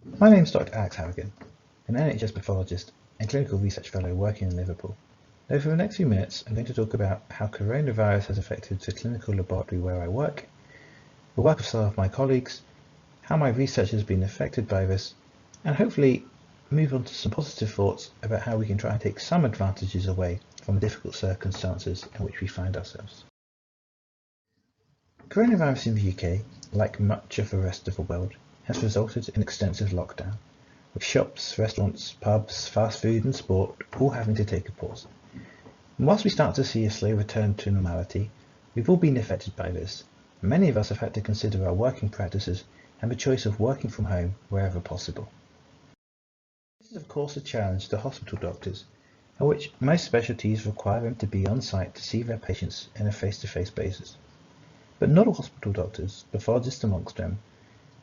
My name is Dr. Alex Haragan, an NHS pathologist and clinical research fellow working in Liverpool. Over the next few minutes, I'm going to talk about how coronavirus has affected the clinical laboratory where I work, the work of some of my colleagues, how my research has been affected by this, and hopefully move on to some positive thoughts about how we can try and take some advantages away from the difficult circumstances in which we find ourselves. Coronavirus in the UK, like much of the rest of the world, has resulted in extensive lockdown, with shops, restaurants, pubs, fast food and sport all having to take a pause. And whilst we start to see a slow return to normality, we've all been affected by this, and many of us have had to consider our working practices and the choice of working from home wherever possible. This is of course a challenge to hospital doctors, in which most specialties require them to be on site to see their patients in a face-to-face basis. But not all hospital doctors, pathologists amongst them,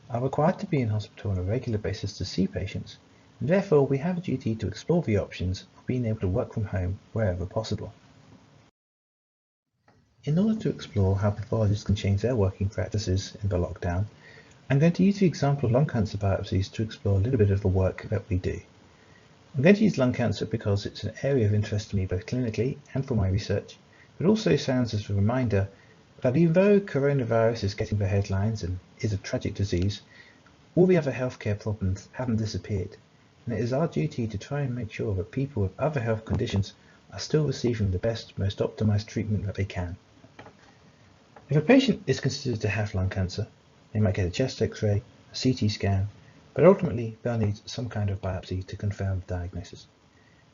are required to be in hospital on a regular basis to see patients, and therefore we have a duty to explore the options of being able to work from home wherever possible. In order to explore how pathologists can change their working practices in the lockdown, I'm going to use the example of lung cancer biopsies to explore a little bit of the work that we do. I'm going to use lung cancer because it's an area of interest to me both clinically and for my research, but also serves as a reminder that even though coronavirus is getting the headlines and is a tragic disease, all the other healthcare problems haven't disappeared, and it is our duty to try and make sure that people with other health conditions are still receiving the best, most optimized treatment that they can. If a patient is considered to have lung cancer, they might get a chest x-ray, a CT scan, but ultimately they'll need some kind of biopsy to confirm the diagnosis.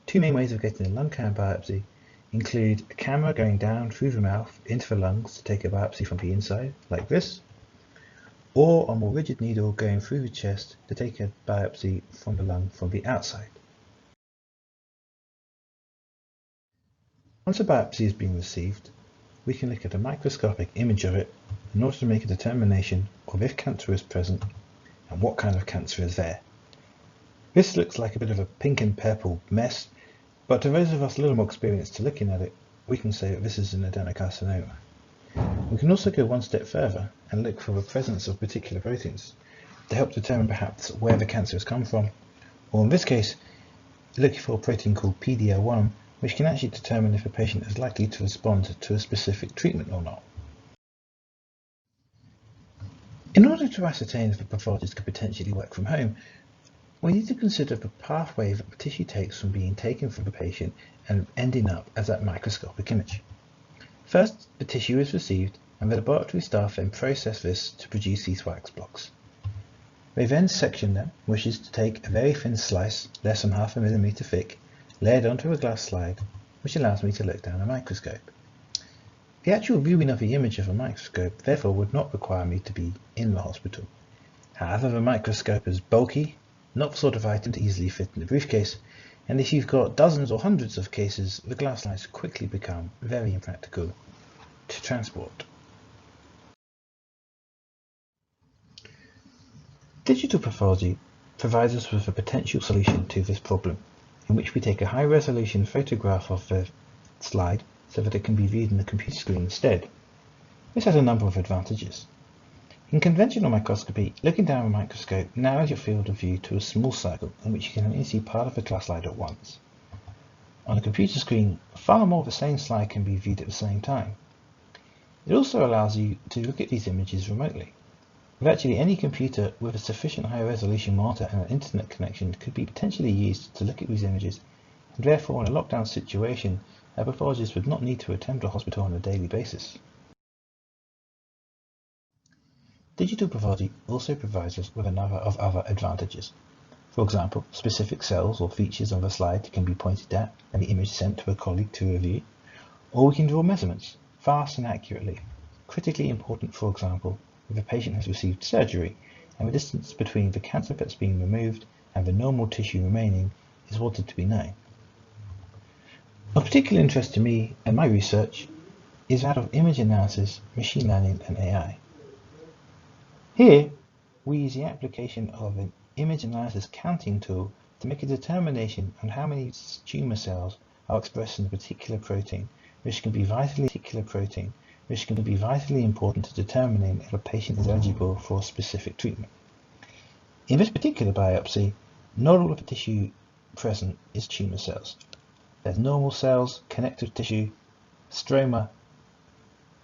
Two main ways of getting a lung cancer biopsy include a camera going down through the mouth into the lungs to take a biopsy from the inside, like this, or a more rigid needle going through the chest to take a biopsy from the lung from the outside. Once a biopsy has been received, we can look at a microscopic image of it in order to make a determination of if cancer is present and what kind of cancer is there. This looks like a bit of a pink and purple mess, but to those of us a little more experienced to looking at it, we can say that this is an adenocarcinoma. We can also go one step further and look for the presence of particular proteins to help determine perhaps where the cancer has come from, or in this case, looking for a protein called PD-L1, which can actually determine if a patient is likely to respond to a specific treatment or not. In order to ascertain if a pathologist could potentially work from home, we need to consider the pathway that the tissue takes from being taken from the patient and ending up as that microscopic image. First, the tissue is received, and the laboratory staff then process this to produce these wax blocks. They then section them, which is to take a very thin slice, less than 0.5 millimeter thick, layered onto a glass slide, which allows me to look down a microscope. The actual viewing of the image of a microscope therefore would not require me to be in the hospital. However, the microscope is bulky, not the sort of item to easily fit in a briefcase, and if you've got dozens or hundreds of cases, the glass slides quickly become very impractical to transport. Digital pathology provides us with a potential solution to this problem, in which we take a high-resolution photograph of the slide so that it can be viewed in the computer screen instead. This has a number of advantages. In conventional microscopy, looking down a microscope narrows your field of view to a small circle in which you can only see part of the glass slide at once. On a computer screen, far more of the same slide can be viewed at the same time. It also allows you to look at these images remotely. Virtually any computer with a sufficient high-resolution monitor and an internet connection could be potentially used to look at these images, and therefore in a lockdown situation, a pathologist would not need to attend a hospital on a daily basis. Digital pathology also provides us with a number of other advantages. For example, specific cells or features on the slide can be pointed at and the image sent to a colleague to review, or we can draw measurements, fast and accurately. Critically important, for example, if a patient has received surgery and the distance between the cancer that's being removed and the normal tissue remaining is wanted to be known. Of particular interest to me and my research is that of image analysis, machine learning and AI. Here, we use the application of an image analysis counting tool to make a determination on how many tumor cells are expressed in a particular protein, which can be vitally important to determining if a patient is eligible for a specific treatment. In this particular biopsy, not all of the tissue present is tumour cells. There's normal cells, connective tissue, stroma,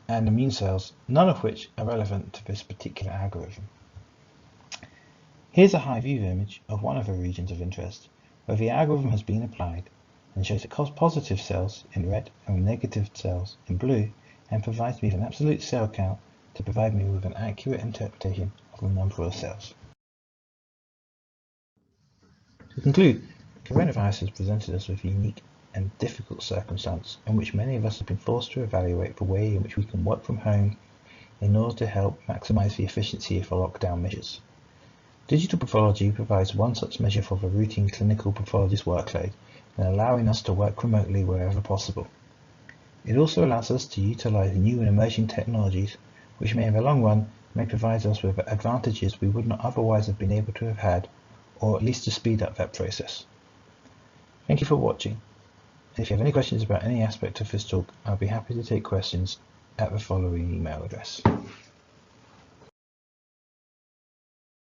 and immune cells, none of which are relevant to this particular algorithm. Here's a high-view image of one of the regions of interest, where the algorithm has been applied and shows the positive cells in red and negative cells in blue, and provides me with an absolute cell count to provide me with an accurate interpretation of the number of cells. To conclude, coronavirus has presented us with a unique and difficult circumstance in which many of us have been forced to evaluate the way in which we can work from home in order to help maximize the efficiency of the lockdown measures. Digital pathology provides one such measure for the routine clinical pathologist workload and allowing us to work remotely wherever possible. It also allows us to utilize new and emerging technologies which may in the long run may provide us with advantages we would not otherwise have been able to have had, or at least to speed up that process. Thank you for watching. If you have any questions about any aspect of this talk, I'll be happy to take questions at the following email address.